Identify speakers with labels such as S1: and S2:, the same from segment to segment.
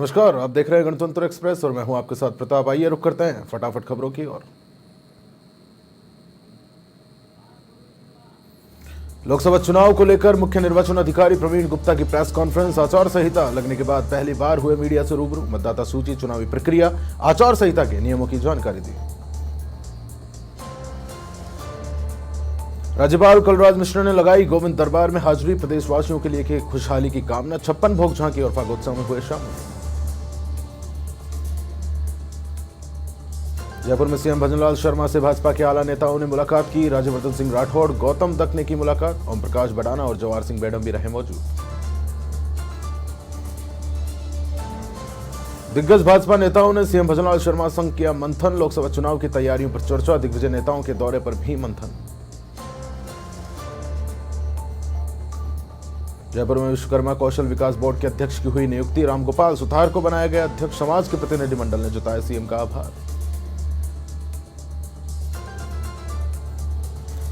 S1: नमस्कार, आप देख रहे हैं गणतंत्र एक्सप्रेस और मैं हूं आपके साथ प्रताप। आइए रुक करते हैं फटाफट खबरों की ओर। लोकसभा चुनाव को लेकर मुख्य निर्वाचन अधिकारी प्रवीण गुप्ता की प्रेस कॉन्फ्रेंस। आचार संहिता लगने के बाद पहली बार हुए मीडिया से रूबरू। मतदाता सूची, चुनावी प्रक्रिया, आचार संहिता के नियमों की जानकारी दी। राज्यपाल कलराज मिश्र ने लगाई गोविंद दरबार में हाजिरी। प्रदेशवासियों के लिए की खुशहाली की कामना। 56 भोग झांकी और फागोत्सव में हुए शामिल। जयपुर में सीएम भजनलाल शर्मा से भाजपा के आला नेताओं ने मुलाकात की। राज्यवर्धन सिंह राठौड़, गौतम दत्त ने की मुलाकात। ओम प्रकाश बडाना और जवाहर सिंह बेडम भी रहे मौजूद। दिग्गज भाजपा नेताओं ने सीएम भजनलाल शर्मा संग किया मंथन। लोकसभा चुनाव की तैयारियों पर चर्चा। दिग्विजय नेताओं के दौरे पर भी मंथन। जयपुर में विश्वकर्मा कौशल विकास बोर्ड के अध्यक्ष की हुई नियुक्ति। रामगोपाल सुथार को बनाया गया अध्यक्ष। समाज के प्रतिनिधिमंडल ने जताया सीएम का आभार।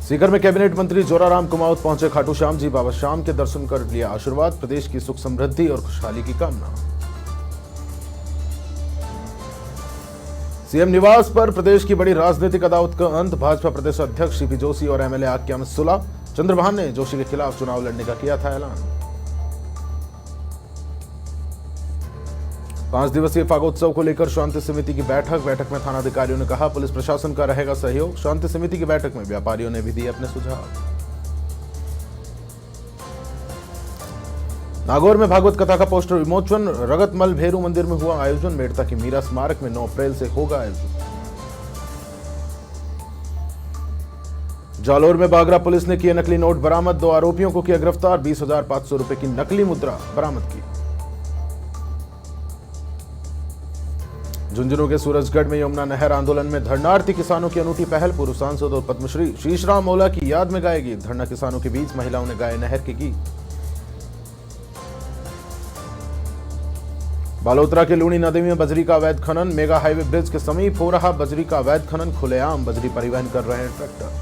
S1: सीकर में कैबिनेट मंत्री जोराराम कुमाऊत पहुंचे खाटू श्याम जी। बाबा श्याम के दर्शन कर लिया आशीर्वाद। प्रदेश की सुख समृद्धि और खुशहाली की कामना। सीएम निवास पर प्रदेश की बड़ी राजनीतिक अदावत का अंत। भाजपा प्रदेश अध्यक्ष सीपी जोशी और एमएलए आक्या में सुलह। चंद्रभान ने जोशी के खिलाफ चुनाव लड़ने का किया था ऐलान। 5 दिवसीय फागोत्सव को लेकर शांति समिति की बैठक में थानाधिकारियों ने कहा पुलिस प्रशासन का रहेगा सहयोग। शांति समिति की बैठक में व्यापारियों ने भी दिए अपने सुझाव। नागौर में भागवत कथा का पोस्टर विमोचन। रगतमल भेरू मंदिर में हुआ आयोजन। मेड़ता की मीरा स्मारक में 9 अप्रैल से होगा आयोजन। जालोर में बागरा पुलिस ने किए नकली नोट बरामद। 2 आरोपियों को किया गिरफ्तार। 20,500 रुपए की नकली मुद्रा बरामद की। झुंझुनू के सूरजगढ़ में यमुना नहर आंदोलन में धरनार्थी किसानों की अनूठी पहल। पूर्व सांसद और पद्मश्री शीशराम ओला की याद में गाए गीत। धरना किसानों के बीच महिलाओं ने गाए नहर के गीत। बालोतरा के लूणी नदी में बजरी का अवैध खनन। मेगा हाईवे ब्रिज के समीप हो रहा बजरी का अवैध खनन। खुलेआम बजरी परिवहन कर रहे हैं ट्रैक्टर।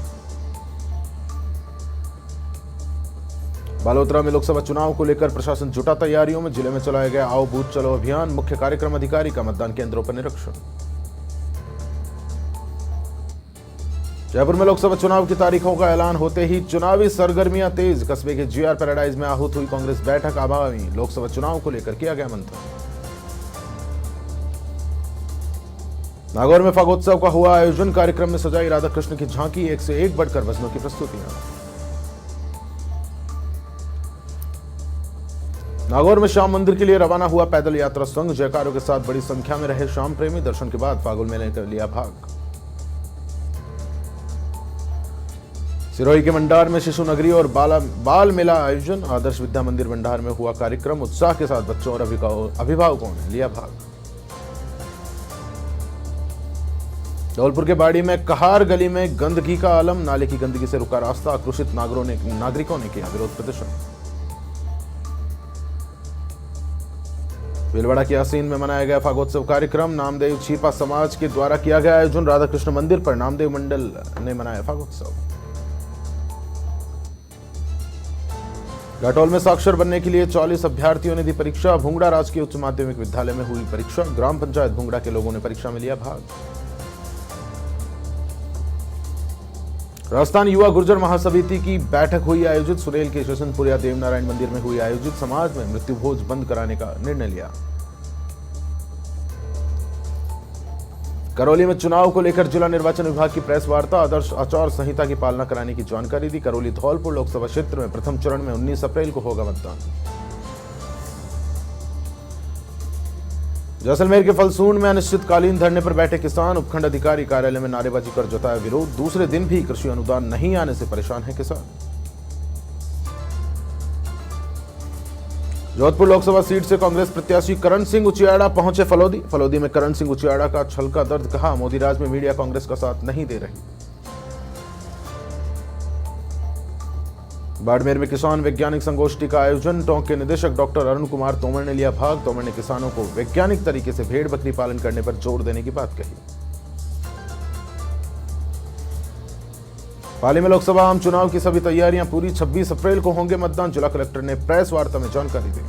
S1: बालोतरा में लोकसभा चुनाव को लेकर प्रशासन जुटा तैयारियों में। जिले में चलाया गया आओ बूथ चलो अभियान। मुख्य कार्यक्रम अधिकारी का मतदान केंद्रों पर निरीक्षण। जयपुर में लोकसभा चुनाव की तारीखों का ऐलान होते ही चुनावी सरगर्मियां तेज। कस्बे के जीआर पैराडाइज में आहूत हुई कांग्रेस बैठक। आगामी लोकसभा चुनाव को लेकर किया गया मंथन। नागौर में फागोत्सव का हुआ आयोजन। कार्यक्रम में सजाई राधा कृष्ण की झांकी। 1 से 1 बढ़कर भजनों की प्रस्तुतियां। नागौर में श्याम मंदिर के लिए रवाना हुआ पैदल यात्रा संघ। जयकारों के साथ बड़ी संख्या में रहे श्याम प्रेमी। दर्शन के बाद फागुन मेले कर लिया भाग। सिरोही के मंडार में शिशु नगरी और बाल मेला आयोजन। आदर्श विद्या मंदिर मंडार में हुआ कार्यक्रम। उत्साह के साथ बच्चों और अभिभावकों ने लिया भाग। धौलपुर के बाड़ी में कहार गली में गंदगी का आलम। नाले की गंदगी से रुका रास्ता। आक्रोशित नागरिकों ने किया विरोध प्रदर्शन। भीलवाड़ा के यासीन में मनाया गया फागोत्सव कार्यक्रम। नामदेव छीपा समाज के द्वारा किया गया आयोजन। राधा कृष्ण मंदिर पर नामदेव मंडल ने मनाया फागोत्सव। घाटोल में साक्षर बनने के लिए 44 अभ्यर्थियों ने दी परीक्षा। भुंगड़ा राजकीय उच्च माध्यमिक विद्यालय में हुई परीक्षा। ग्राम पंचायत भुंगड़ा के लोगों ने परीक्षा में लिया भाग। राजस्थान युवा गुर्जर महासमिति की बैठक हुई आयोजित। सुरेल के शशनपुरिया देवनारायण मंदिर में हुई आयोजित। समाज में मृत्यु भोज बंद कराने का निर्णय लिया। करौली में चुनाव को लेकर जिला निर्वाचन विभाग की प्रेस वार्ता। आदर्श आचार संहिता की पालना कराने की जानकारी दी। करौली धौलपुर लोकसभा क्षेत्र में प्रथम चरण में 19 अप्रैल को होगा मतदान। जैसलमेर के फलसूंड में अनिश्चितकालीन धरने पर बैठे किसान। उपखंड अधिकारी कार्यालय में नारेबाजी कर जताया विरोध। दूसरे दिन भी कृषि अनुदान नहीं आने से परेशान है किसान। जोधपुर लोकसभा सीट से कांग्रेस प्रत्याशी करण सिंह उचियाड़ा पहुंचे फलोदी में करण सिंह उचियाड़ा का छलका दर्द। कहा मोदी राज में मीडिया कांग्रेस का साथ नहीं दे रही। बाड़मेर में किसान वैज्ञानिक संगोष्ठी का आयोजन। टोंक के निदेशक डॉक्टर अरुण कुमार तोमर ने लिया भाग। तोमर ने किसानों को वैज्ञानिक तरीके से भेड़ बकरी पालन करने पर जोर देने की बात कही। पाली में लोकसभा आम चुनाव की सभी तैयारियां पूरी। 26 अप्रैल को होंगे मतदान। जिला कलेक्टर ने प्रेस वार्ता में जानकारी दी।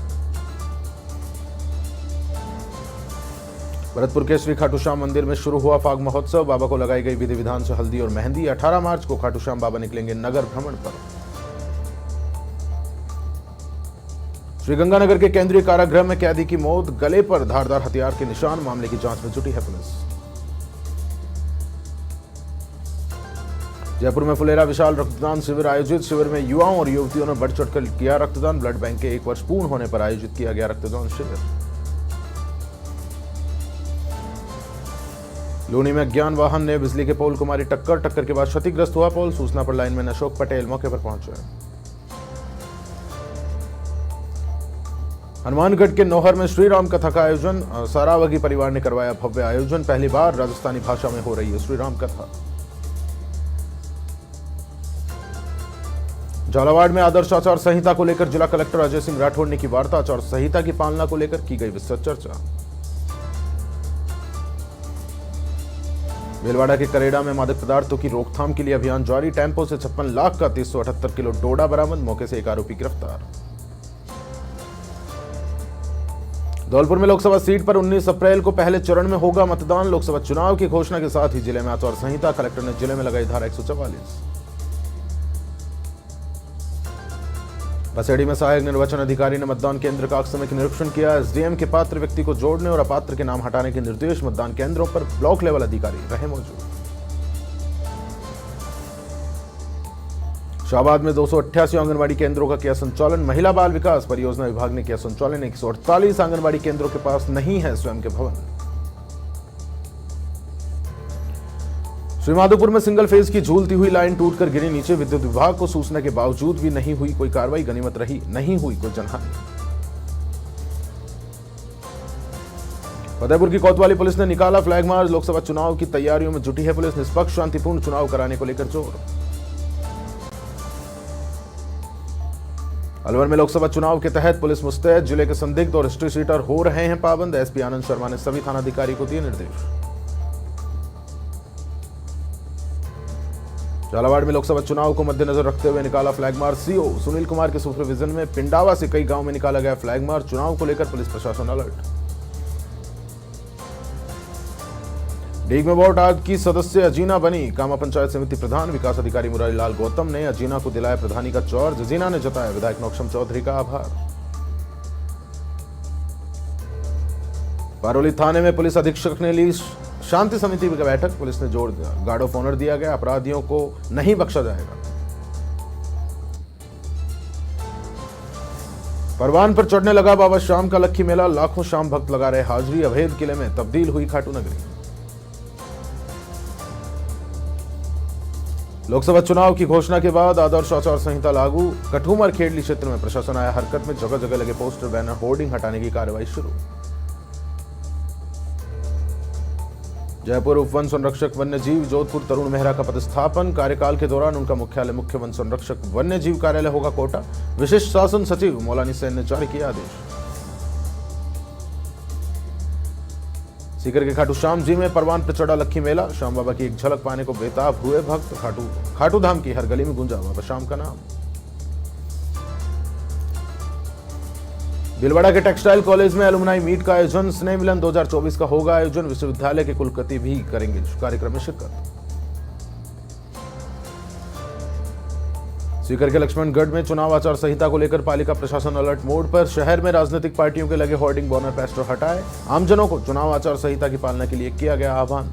S1: भरतपुर के श्री खाटू श्याम मंदिर में शुरू हुआ फाग महोत्सव। बाबा को लगाई गई विधि विधान से हल्दी और मेहंदी। 18 मार्च को खाटू श्याम बाबा निकलेंगे नगर भ्रमण पर। श्रीगंगानगर के केंद्रीय कारागृह में कैदी की मौत, गले पर धारदार हथियार के निशान। मामले की जांच में जुटी है पुलिस। जयपुर में फुलेरा विशाल रक्तदान शिविर आयोजित। शिविर में युवाओं और युवतियों ने बढ़ चढ़कर किया रक्तदान। ब्लड बैंक के 1 वर्ष पूर्ण होने पर आयोजित किया गया रक्तदान शिविर। लूनी में अज्ञान वाहन ने बिजली के पोल को मारी टक्कर के बाद क्षतिग्रस्त हुआ पोल। सूचना पर लाइनमैन अशोक पटेल मौके पर पहुंचे। हनुमानगढ़ के नौहर में श्री राम कथा का आयोजन। सारावगी परिवार ने करवाया भव्य आयोजन। पहली बार राजस्थानी भाषा में हो रही है श्री राम कथा। झालावाड़ में आदर्श आचार संहिता को लेकर जिला कलेक्टर अजय सिंह राठौड़ ने की वार्ता। आचार संहिता की पालना को लेकर की गई विस्तृत चर्चा। भीलवाड़ा के करेड़ा में मादक पदार्थों की रोकथाम के लिए अभियान जारी। टेम्पो से 56 लाख का 378 किलो डोडा बरामद। मौके से एक आरोपी गिरफ्तार। धौलपुर में लोकसभा सीट पर 19 अप्रैल को पहले चरण में होगा मतदान। लोकसभा चुनाव की घोषणा के साथ ही जिले में आचार संहिता। कलेक्टर ने जिले में लगाई धारा 144। बसेड़ी में सहायक निर्वाचन अधिकारी ने मतदान केंद्र का समय का निरीक्षण किया। एसडीएम के पात्र व्यक्ति को जोड़ने और अपात्र के नाम हटाने के निर्देश। मतदान केंद्रों पर ब्लॉक लेवल अधिकारी रहे मौजूद। शाहबाद में 288 आंगनबाड़ी केंद्रों का किया संचालन। महिला बाल विकास परियोजना विभाग ने किया संचालन। 148 आंगनबाड़ी केंद्रों के पास नहीं है स्वयं के भवन। श्रीमाधोपुर में सिंगल फेज की झूलती हुई लाइन टूटकर गिरी नीचे। विद्युत विभाग को सूचना के बावजूद भी नहीं हुई कोई कार्रवाई। गनीमत रही नहीं हुई कोई जनहानि। फतेहपुर की कोतवाली पुलिस ने निकाला फ्लैग मार्च। लोकसभा चुनाव की तैयारियों में जुटी है पुलिस। निष्पक्ष शांतिपूर्ण चुनाव कराने को लेकर जोर। अलवर में लोकसभा चुनाव के तहत पुलिस मुस्तैद। जिले के संदिग्ध और हिस्ट्री सीटर हो रहे हैं पाबंद। एसपी आनंद शर्मा ने सभी थानाधिकारी को दिए निर्देश। झालावाड़ में लोकसभा चुनाव को मद्देनजर रखते हुए निकाला flag march. CO Sunil Kumar के सुपरविजन में पिंडावा से कई गांव में निकाला गया फ्लैग मार्च। चुनाव को लेकर पुलिस प्रशासन अलर्ट। डीग में वोट आयोग की सदस्य अजीना बनी कामा पंचायत समिति प्रधान। विकास अधिकारी मुरारी लाल गौतम ने अजीना को दिलाया प्रधानी का चार्ज। अजीना ने जताया विधायक नौक्षम चौधरी का आभार। पारोली थाने में पुलिस अधीक्षक ने ली शांति समिति की बैठक। पुलिस ने जोर दिया गार्ड ऑफ ऑनर दिया गया। अपराधियों को नहीं बख्शा जाएगा। परवान पर चढ़ने लगा बाबा श्याम का लक्खी मेला। लाखों श्याम भक्त लगा रहे हाजिरी। अवैध किले में तब्दील हुई खाटू नगरी। लोकसभा चुनाव की घोषणा के बाद आदर्श आचार संहिता लागू। कठुमर खेड़ली क्षेत्र में प्रशासन आया हरकत में। जगह जगह लगे पोस्टर बैनर होर्डिंग हटाने की कार्रवाई शुरू। जयपुर उप वन संरक्षक वन्यजीव जोधपुर तरुण मेहरा का पदस्थापन। कार्यकाल के दौरान उनका मुख्यालय मुख्य वन संरक्षक वन्यजीव कार्यालय होगा कोटा। विशिष्ट शासन सचिव मौलानी सैन ने जारी किया आदेश। सीकर के खाटू श्याम जी में परवान पर चढ़ा लक्खी मेला। श्याम बाबा की एक झलक पाने को बेताब हुए भक्त। खाटू धाम की हर गली में गूंजा बाबा श्याम का नाम। भीलवाड़ा के टेक्सटाइल कॉलेज में एलुमनाई मीट का आयोजन। स्नेह मिलन 2024 का होगा आयोजन। विश्वविद्यालय के कुलपति भी करेंगे कार्यक्रम में शिरकत। सीकर के लक्ष्मणगढ़ में चुनाव आचार संहिता को लेकर पालिका प्रशासन अलर्ट मोड पर। शहर में राजनीतिक पार्टियों के लगे होर्डिंग बैनर पोस्टर हटाए। आमजनों को चुनाव आचार संहिता की पालना के लिए किया गया आह्वान।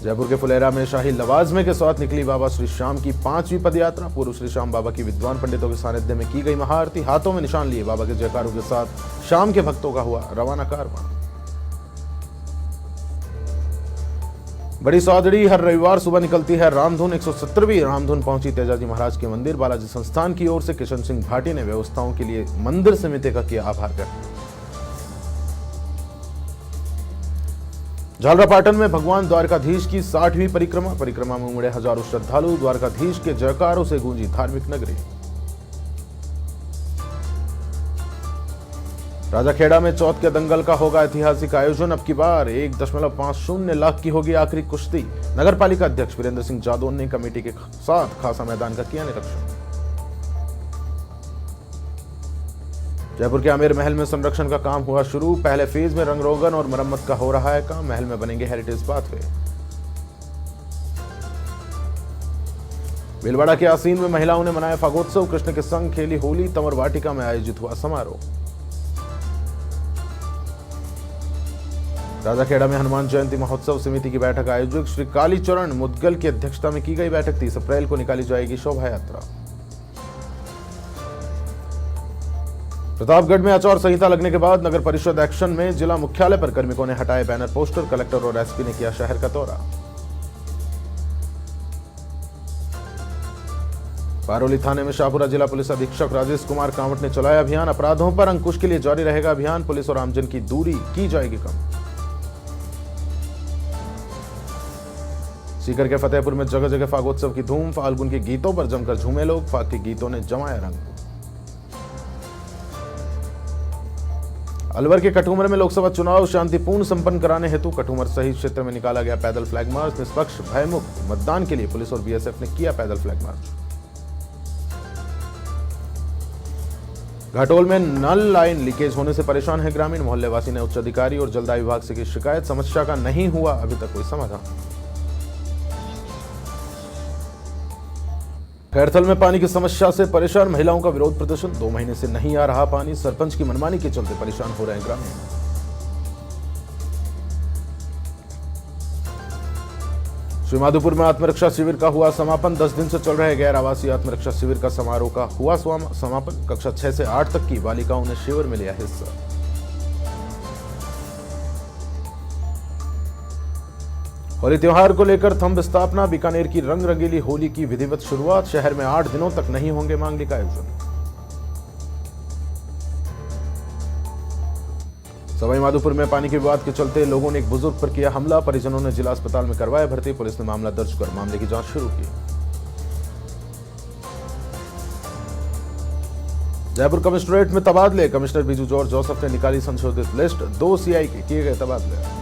S1: जयपुर के फुलेरा में शाही लवाजमे के साथ निकली बाबा श्री श्याम की 5वीं पदयात्रा। पूर्व श्री श्याम बाबा की विद्वान पंडितों के सानिध्य में की गई महाआरती। हाथों में निशान लिए बाबा के जयकारों के साथ श्याम के भक्तों का हुआ रवाना कारवां। बड़ी सौदड़ी हर रविवार सुबह निकलती है रामधुन। 170वीं रामधुन पहुंची तेजाजी महाराज के मंदिर। बालाजी संस्थान की ओर से किशन सिंह भाटी ने व्यवस्थाओं के लिए मंदिर समिति का किया आभार व्यक्त। झालरापाटन में भगवान द्वारकाधीश की 60वीं परिक्रमा में उमड़े हजारों श्रद्धालु। द्वारकाधीश के जयकारों से गूंजी धार्मिक नगरी। राजाखेड़ा में चौथ के दंगल का होगा ऐतिहासिक आयोजन। अब की बार 1.50 लाख की होगी आखिरी कुश्ती। नगर पालिका अध्यक्ष वीरेंद्र सिंह जादौन ने कमेटी के साथ खासा मैदान का किया निरीक्षण। जयपुर के आमेर महल में संरक्षण का काम हुआ शुरू। पहले फेज में रंग रोगन और मरम्मत का हो रहा है काम। महल में बनेंगे हेरिटेज पाथवे। भीलवाड़ा के आसीन में महिलाओं ने मनाया फागोत्सव। कृष्ण के संग खेली होली। तंवर वाटिका में आयोजित हुआ समारोह। राजाखेड़ा में हनुमान जयंती महोत्सव समिति की बैठक आयोजित। श्री कालीचरण मुदगल की अध्यक्षता में की गई बैठक। 30 अप्रैल को निकाली जाएगी शोभा यात्रा। प्रतापगढ़ में आचार संहिता लगने के बाद नगर परिषद एक्शन में। जिला मुख्यालय पर कार्मिकों ने हटाए बैनर पोस्टर। कलेक्टर और एसपी ने किया शहर का दौरा। पारोली थाने में शाहपुरा जिला पुलिस अधीक्षक राजेश कुमार कांवट ने चलाया अभियान। अपराधों पर अंकुश के लिए जारी रहेगा अभियान। पुलिस और आमजन की दूरी की जाएगी कम। सीकर के फतेहपुर में जगह जगह फागोत्सव की धूम। फाल्गुन के गीतों पर जमकर झूमे लोग। फाग के गीतों ने जमाया रंग। अलवर के कटुमर में लोकसभा चुनाव शांतिपूर्ण संपन्न कराने हेतु कटुमर सहित क्षेत्र में निकाला गया पैदल फ्लैग मार्च। निष्पक्ष भयमुक्त मतदान के लिए पुलिस और बीएसएफ ने किया पैदल फ्लैग मार्च। घाटोल में नल लाइन लीकेज होने से परेशान है ग्रामीण। मोहल्ले वासी ने उच्च अधिकारी और जलदाय विभाग से की शिकायत। समस्या का नहीं हुआ अभी तक कोई समाधान। खैरथल में पानी की समस्या से परेशान महिलाओं का विरोध प्रदर्शन। 2 महीने से नहीं आ रहा पानी। सरपंच की मनमानी के चलते परेशान हो रहे हैं ग्रामीण। श्रीमाधोपुर में आत्मरक्षा शिविर का हुआ समापन। 10 दिन से चल रहे गैर आवासीय आत्मरक्षा शिविर का समारोह का हुआ समापन। कक्षा 6 से 8 तक की बालिकाओं ने शिविर में लिया हिस्सा। होली त्योहार को लेकर थंब स्थापना। बीकानेर की रंग रंगीली होली की विधिवत शुरुआत। शहर में 8 दिनों तक नहीं होंगे मांगलिक आयोजन। सवाईमाधोपुर में पानी के विवाद के चलते लोगों ने एक बुजुर्ग पर किया हमला। परिजनों ने जिला अस्पताल में करवाया भर्ती। पुलिस ने मामला दर्ज कर मामले की जांच शुरू की। जयपुर कमिश्नरेट में तबादले। कमिश्नर बीजू जॉर्ज जोसेफ ने निकाली संशोधित लिस्ट। 2 सीआई के किए गए तबादले।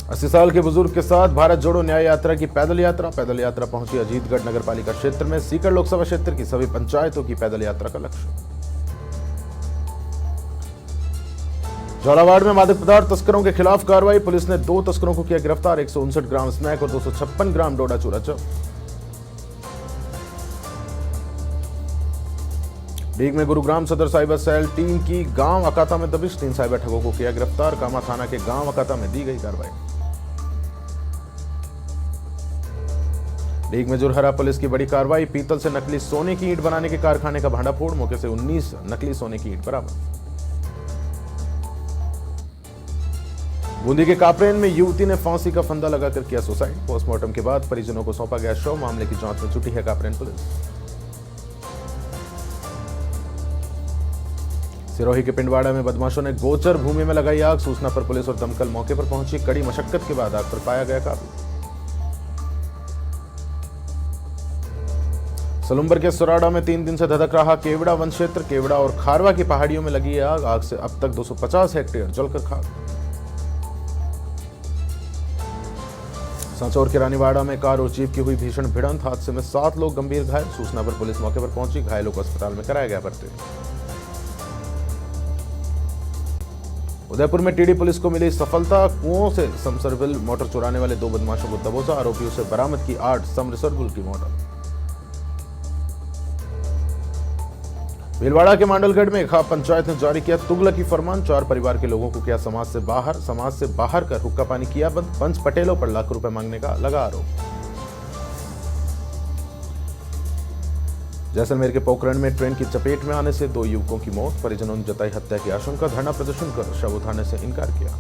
S1: 80 साल के बुजुर्ग के साथ भारत जोड़ो न्याय यात्रा की पैदल यात्रा। पैदल यात्रा पहुंची अजीतगढ़ नगर पालिका क्षेत्र में। सीकर लोकसभा क्षेत्र की सभी पंचायतों की पैदल यात्रा का लक्ष्य। झालावाड़ में मादक पदार्थ तस्करों के खिलाफ कार्रवाई। पुलिस ने 2 तस्करों को किया गिरफ्तार। 159 ग्राम स्नैक और 256 ग्राम डोडा चूरा जब्त। डीग में गुरुग्राम सदर साइबर सेल टीम की गांव अकाता में दबिश। 3 साइबर ठगों को किया गिरफ्तार। कामा थाना के गांव अकाता में दी गई कार्रवाई। डीग में जुरहरा पुलिस की बड़ी कार्रवाई। पीतल से नकली सोने की ईंट बनाने के कारखाने का भांडाफोड़। मौके से 19 नकली सोने की ईंट बरामद। बूंदी के कापरेन में युवती ने फांसी का फंदा लगाकर किया सुसाइड। पोस्टमार्टम के बाद परिजनों को सौंपा गया शव। मामले की जांच में जुटी है कापरेन पुलिस। सिरोही के पिंडवाड़ा में बदमाशों ने गोचर भूमि में लगाई आग। सूचना पर पुलिस और दमकल मौके पर पहुंची। कड़ी मशक्कत के बाद आग पर पाया गया काबू। सलुम्बर के सुराड़ा में 3 दिन से धधक रहा केवड़ा वन क्षेत्र। केवड़ा और खारवा की पहाड़ियों में लगी आग। आग से अब तक 250 हेक्टेयर जलकर खाक। सांचौर के रानीवाड़ा में कार और जीप की हुई भीषण भिड़ंत। हादसे में 7 लोग गंभीर घायल। सूचना पर पुलिस मौके पर पहुंची। घायलों को अस्पताल में कराया गया भर्ती। उदयपुर में टीडी पुलिस को मिली सफलता। कुओं से समरसेबल मोटर चुराने वाले 2 बदमाशों को दबोचा। आरोपियों से बरामद की 8 समरसेबल की मोटर। भीलवाड़ा के मांडलगढ़ में खाप पंचायत ने जारी किया तुगलकी फरमान। 4 परिवार के लोगों को किया समाज से बाहर कर हुक्का पानी किया बंद। पंच पटेलों पर लाख रुपए मांगने का लगा आरोप। जैसलमेर के पोखरण में ट्रेन की चपेट में आने से 2 युवकों की मौत। परिजनों ने जताई हत्या की आशंका। धरना प्रदर्शन कर शव उठाने से इनकार किया।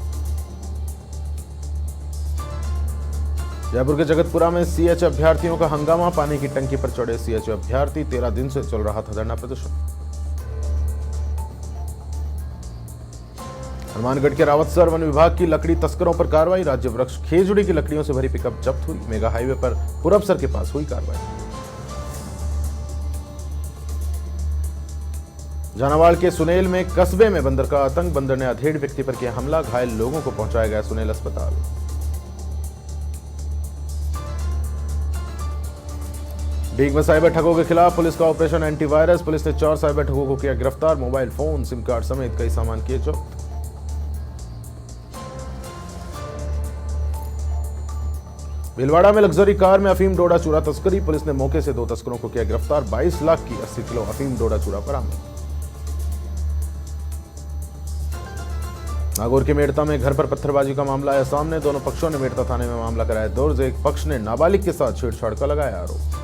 S1: जयपुर के जगतपुरा में सीएच अभ्यर्थियों का हंगामा। पानी की टंकी पर चढ़े सीएच अभ्यर्थी। 13 दिन से चल रहा था धरना प्रदर्शन। हनुमानगढ़ के रावतसर वन विभाग की लकड़ी तस्करों पर कार्रवाई। राज्य वृक्ष खेजड़ी की लकड़ियों से भरी पिकअप जब्त हुई। मेगा हाईवे पर पुरबसर के पास हुई कार्रवाई। झालावाड़ के सुनेल में कस्बे में बंदर का आतंक। बंदर ने अधेड़ व्यक्ति पर किया हमला। घायल लोगों को पहुंचाया गया सुनेल अस्पताल। डीग में साइबर ठगों के खिलाफ पुलिस का ऑपरेशन एंटीवायरस। पुलिस ने 4 साइबर ठगों को किया गिरफ्तार। मोबाइल फोन, सिम कार्ड समेत कई सामान किए जब्त। भीलवाड़ा में लग्जरी कार में अफीम डोडा चूरा तस्करी। पुलिस ने मौके से 2 तस्करों को किया गिरफ्तार। 22 लाख की 80 किलो अफीम डोडा चूरा बरामद। नागौर के मेड़ता में घर पर पत्थरबाजी का मामला आया सामने। दोनों पक्षों ने मेड़ता थाने में मामला कराया दर्ज। एक पक्ष ने नाबालिग के साथ छेड़छाड़ का लगाया आरोप।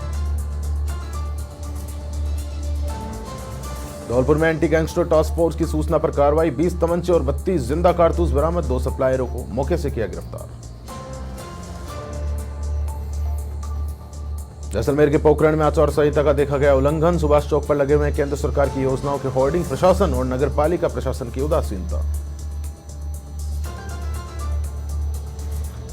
S1: धौलपुर में एंटी गैंगस्टर टास्क फोर्स की सूचना पर कार्रवाई। 20 तमंचे और 32 जिंदा कारतूस बरामद। 2 सप्लायरों को मौके से किया गिरफ्तार। जैसलमेर के पोखरण में आचार संहिता का देखा गया उल्लंघन। सुभाष चौक पर लगे हुए केंद्र सरकार की योजनाओं के होर्डिंग। प्रशासन और नगर पालिका प्रशासन की उदासीनता।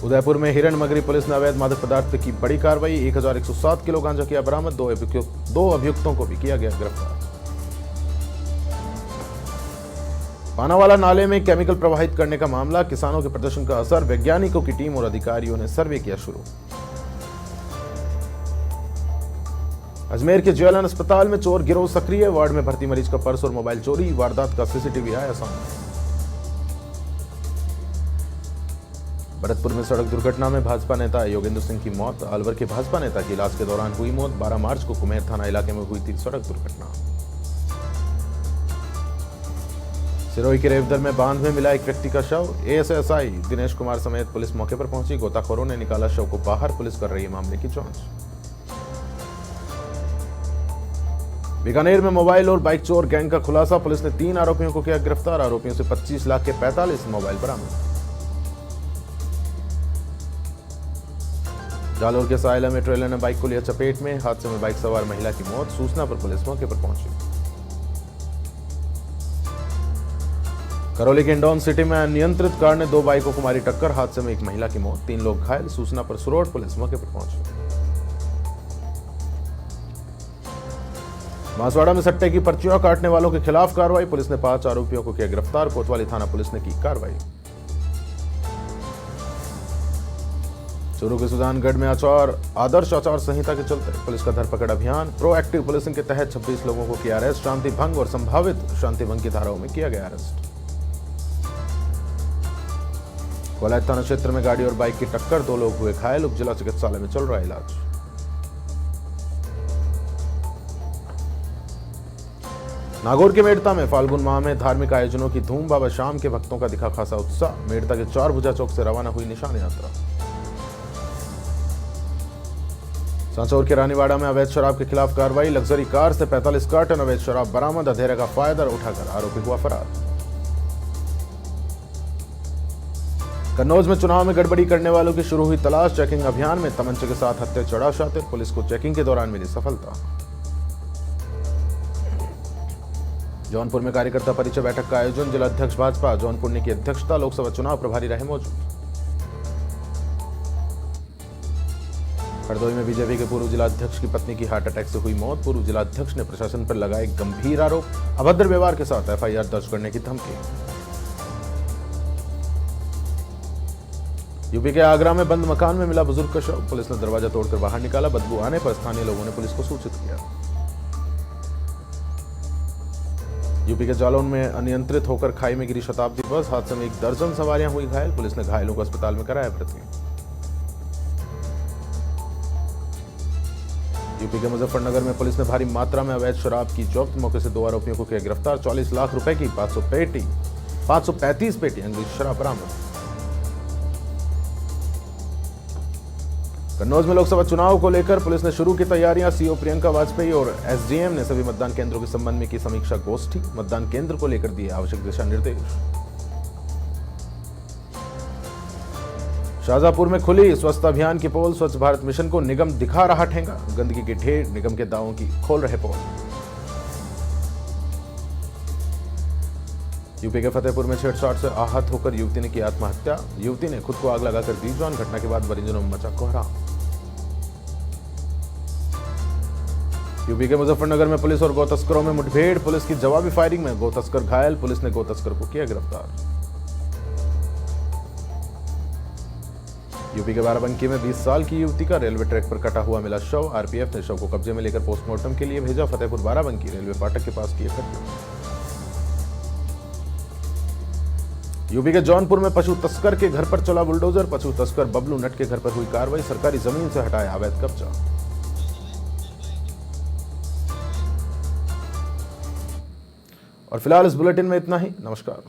S1: उदयपुर में हिरण मगरी पुलिस ने अवैध मादक पदार्थ की बड़ी कार्रवाई। 1107 किलो गांजा किया बरामद। 2 अभियुक्तों को भी किया गया गिरफ्तार। पानावाला नाले में केमिकल प्रवाहित करने का मामला। किसानों के प्रदर्शन का असर। वैज्ञानिकों की टीम और अधिकारियों ने सर्वे किया शुरू। अजमेर के जेएलएन अस्पताल में चोर गिरोह सक्रिय। वार्ड में भर्ती मरीज का पर्स और मोबाइल चोरी। वारदात का सीसीटीवी आया सामने। भरतपुर में सड़क दुर्घटना में भाजपा नेता योगेंद्र सिंह की मौत। अलवर के भाजपा नेता की इलाज के दौरान हुई मौत। 12 मार्च को कुमेर थाना इलाके में हुई थी सड़क दुर्घटना। सिरोही के रेवदर में बांध में मिला एक व्यक्ति का शव। एएसआई दिनेश कुमार समेत पुलिस मौके पर पहुंची। गोताखोरों ने निकाला शव को बाहर। पुलिस कर रही है मामले की जांच। बीकानेर में मोबाइल और बाइक चोर गैंग का खुलासा। पुलिस ने 3 आरोपियों को किया गिरफ्तार। आरोपियों से 25 लाख के 45 मोबाइल बरामद। जालोर के सायला में ट्रेलर ने बाइक को लिया चपेट में। हादसे में बाइक सवार महिला की मौत। सूचना पर पुलिस मौके पर पहुंची। करौली के इंडौन सिटी में अनियंत्रित कार ने 2 बाइकों को मारी टक्कर। हादसे में एक महिला की मौत, 3 लोग घायल। सूचना पर सुरोड पुलिस मौके पर पहुंची। बांसवाड़ा में सट्टे की पर्चियां काटने वालों के खिलाफ कार्रवाई। पुलिस ने 5 आरोपियों को किया गिरफ्तार। कोतवाली थाना पुलिस ने की कार्रवाई। चूरू के सुजानगढ़ में आदर्श आचार संहिता के चलते पुलिस का धरपकड़ अभियान। प्रोएक्टिव पुलिसिंग के तहत 26 लोगों को किया अरेस्ट। शांति भंग और संभावित शांति भंग की धाराओं में किया गया अरेस्ट। कोलायत थाना क्षेत्र में गाड़ी और बाइक की टक्कर। 2 लोग हुए घायल। उप जिला चिकित्सालय में चल रहा इलाज। नागौर के मेड़ता में फाल्गुन माह में धार्मिक आयोजनों की धूम। बाबा शाम के भक्तों का दिखा खासा उत्साह। मेड़ता के 4 भुजा चौक से रवाना हुई निशान यात्रा। सांचौर के रानीवाड़ा में अवैध शराब के खिलाफ कार्रवाई। लग्जरी कार से 45 कार्टन अवैध शराब बरामद। अंधेरे का फायदा उठाकर आरोपी हुआ फरार। कन्नौज में चुनाव में गड़बड़ी करने वालों की शुरू हुई तलाश। चेकिंग अभियान में तमंचे के साथ हत्या चढ़ा शातिर। पुलिस को चेकिंग के दौरान मिली सफलता। जौनपुर में कार्यकर्ता परिचय बैठक का आयोजन। जिला अध्यक्ष भाजपा जौनपुर ने की अध्यक्षता। लोकसभा चुनाव प्रभारी रहे मौजूद। हरदोई में बीजेपी के पूर्व जिला अध्यक्ष की पत्नी की हार्ट अटैक से हुई मौत। पूर्व जिला अध्यक्ष ने प्रशासन पर लगाए गंभीर आरोप। अभद्र व्यवहार के साथ एफआईआर दर्ज करने की धमकी। यूपी के आगरा में बंद मकान में मिला बुजुर्ग का शव। पुलिस ने दरवाजा तोड़कर बाहर निकाला। बदबू आने पर स्थानीय लोगों ने पुलिस को सूचित किया। यूपी के जालौन में अनियंत्रित होकर खाई में गिरी शताब्दी बस। हादसे में 1 दर्जन सवारियां हुई घायल। पुलिस ने घायलों को अस्पताल में कराया भर्ती। यूपी के मुजफ्फरनगर में पुलिस ने भारी मात्रा में अवैध शराब की जब्त। मौके से 2 आरोपियों को किया गिरफ्तार। 40 लाख रुपए की 535 पेटी अंग्रेजी शराब बरामद। कन्नौज में लोकसभा चुनाव को लेकर पुलिस ने शुरू की तैयारियां। सीओ प्रियंका वाजपेयी और एसडीएम ने सभी मतदान केंद्रों के संबंध में की समीक्षा गोष्ठी। मतदान केंद्र को लेकर दिए आवश्यक दिशा निर्देश। शाहजहांपुर में खुली स्वच्छता अभियान की पोल। स्वच्छ भारत मिशन को निगम दिखा रहा ठेंगा। गंदगी के ढेर निगम के दावों की खोल रहे पोल। यूपी के फतेहपुर में छेड़छाड़ से आहत होकर युवती ने की आत्महत्या। युवती ने खुद को आग लगाकर दी जान। घटना के बाद परिजनों में मचा कोहराम। यूपी के मुजफ्फरनगर में पुलिस और गौतस्करों में मुठभेड़। पुलिस की जवाबी फायरिंग में गौतस्कर घायल। पुलिस ने गौतस्कर को किया गिरफ्तार। यूपी के बाराबंकी में 20 साल की युवती का रेलवे ट्रैक पर कटा हुआ मिला शव। आरपीएफ ने शव को कब्जे में लेकर पोस्टमार्टम के लिए भेजा। फतेहपुर बाराबंकी रेलवे फाटक के पास किए कत्ल। यूपी के जौनपुर में पशु तस्कर के घर पर चला बुलडोजर। पशु तस्कर बबलू नट के घर पर हुई कार्रवाई। सरकारी जमीन से हटाया अवैध कब्जा। और फिलहाल इस बुलेटिन में इतना ही। नमस्कार।